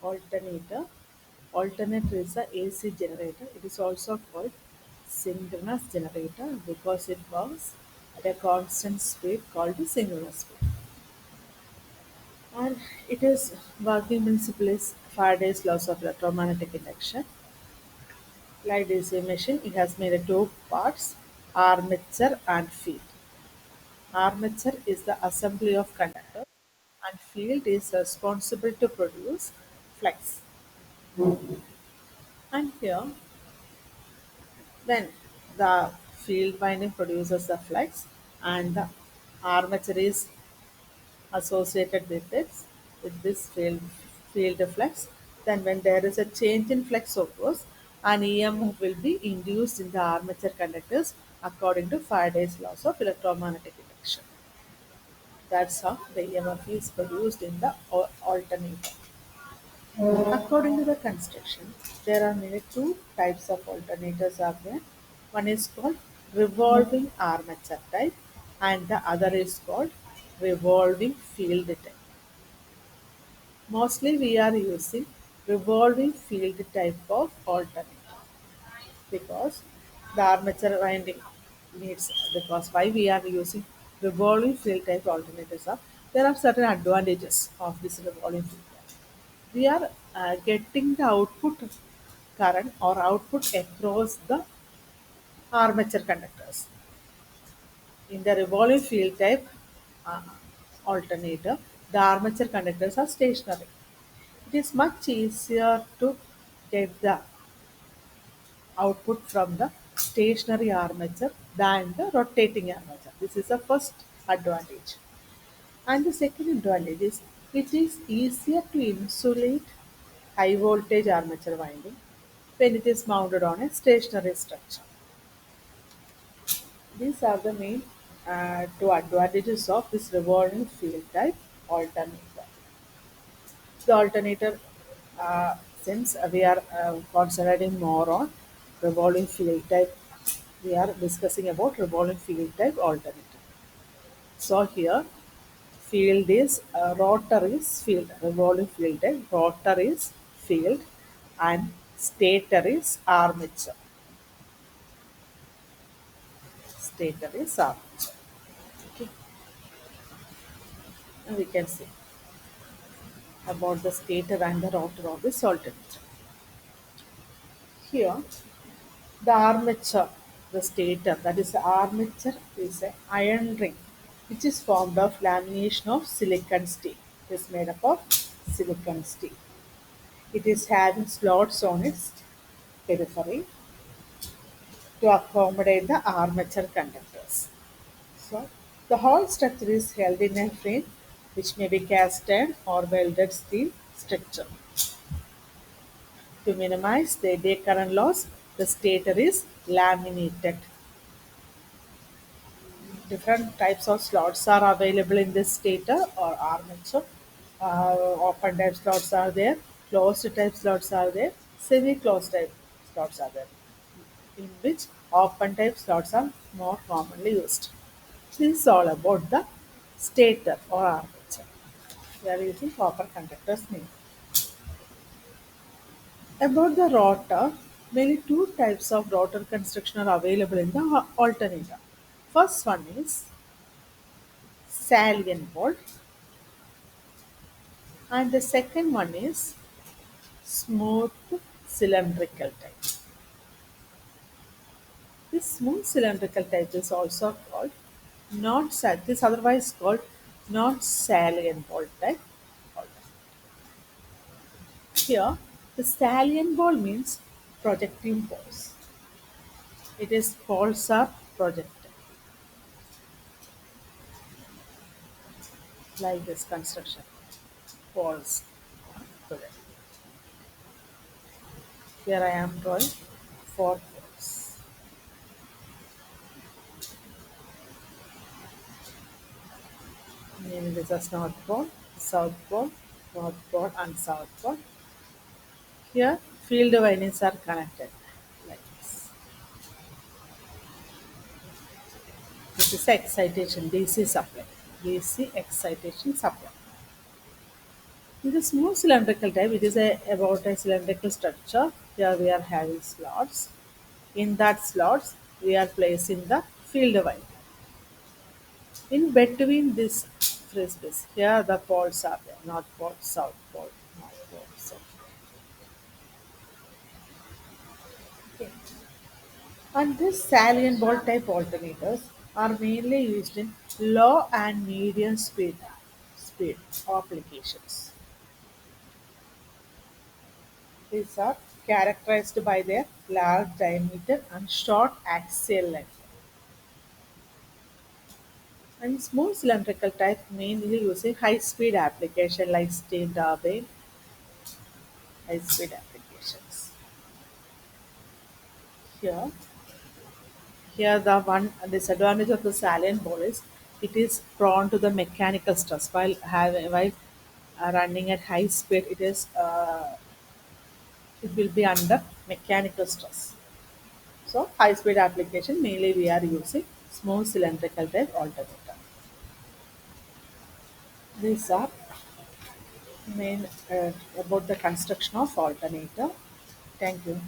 Alternator. Alternator is a AC generator. It is also called synchronous generator because it works at a constant speed called the synchronous speed. And it is working principle is Faraday's laws of electromagnetic induction. Like DC machine, it has made two parts, armature and field. Armature is the assembly of conductor and field is responsible to produce flux. And here, then the field winding produces the flux and the armature is associated with this field flux. Then when there is a change in flux occurs, an EMF will be induced in the armature conductors according to Faraday's laws of electromagnetic induction. That's how the EMF is produced in the alternator. According to the construction, there are mainly two types of alternators are there. One is called revolving armature type and the other is called revolving field type. Mostly we are using revolving field type of alternator because the armature winding needs, because why we are using revolving field type alternators are there are certain advantages of this revolving field type. We are getting the output current or output across the armature conductors. In the revolving field type uh, alternator, the armature conductors are stationary. It is much easier to get the output from the stationary armature than the rotating armature. This is the first advantage. And the second advantage is it is easier to insulate high voltage armature winding when it is mounted on a stationary structure. These are the main two advantages of this revolving field type alternator. The alternator, since we are concentrating more on revolving field type, we are discussing about revolving field type alternator. So here, field is rotor is field, revolving field type, rotor is field, and stator is armature. Stator is armature. Okay, and we can see about the stator and the rotor of this alternator. Here, the armature, the stator, that is the armature is an iron ring which is formed of lamination of silicon steel. It is made up of silicon steel. It is having slots on its periphery to accommodate the armature conductors. So, the whole structure is held in a frame which may be cast iron or welded steel structure. To minimize the day current loss, the stator is laminated. Different types of slots are available in this stator or armature. Open type slots are there, closed type slots are there, semi-closed type slots are there, in which open type slots are more commonly used. This is all about the stator or armature. We are using copper conductors name. About the rotor, mainly two types of rotor construction are available in the alternator. First one is salient bolt and the second one is smooth cylindrical type. This smooth cylindrical type is also called this otherwise called non-salient bolt type. Here, the salient ball means projecting balls. It is balls are projected like this construction. Balls projected. Here I am drawing four balls. Meaning this is south pole, north pole, and south pole. Here, field windings are connected like this. This is excitation, DC supply. DC excitation supply. In the smooth cylindrical type, it is about a cylindrical structure. Here we are having slots. In that slots, we are placing the field wire. In between this free space, here the poles are there, North Pole, South Pole, North Pole, South. Okay. And these salient ball type alternators are mainly used in low and medium speed applications. These are characterized by their large diameter and short axial length. And smooth cylindrical type mainly using high speed application like steam turbine, high speed applications. Here, here the one disadvantage of the salient ball is it is prone to the mechanical stress while running at high speed. It will be under mechanical stress. So high speed application mainly we are using smooth cylindrical type alternator. These are main about the construction of alternator. Thank you.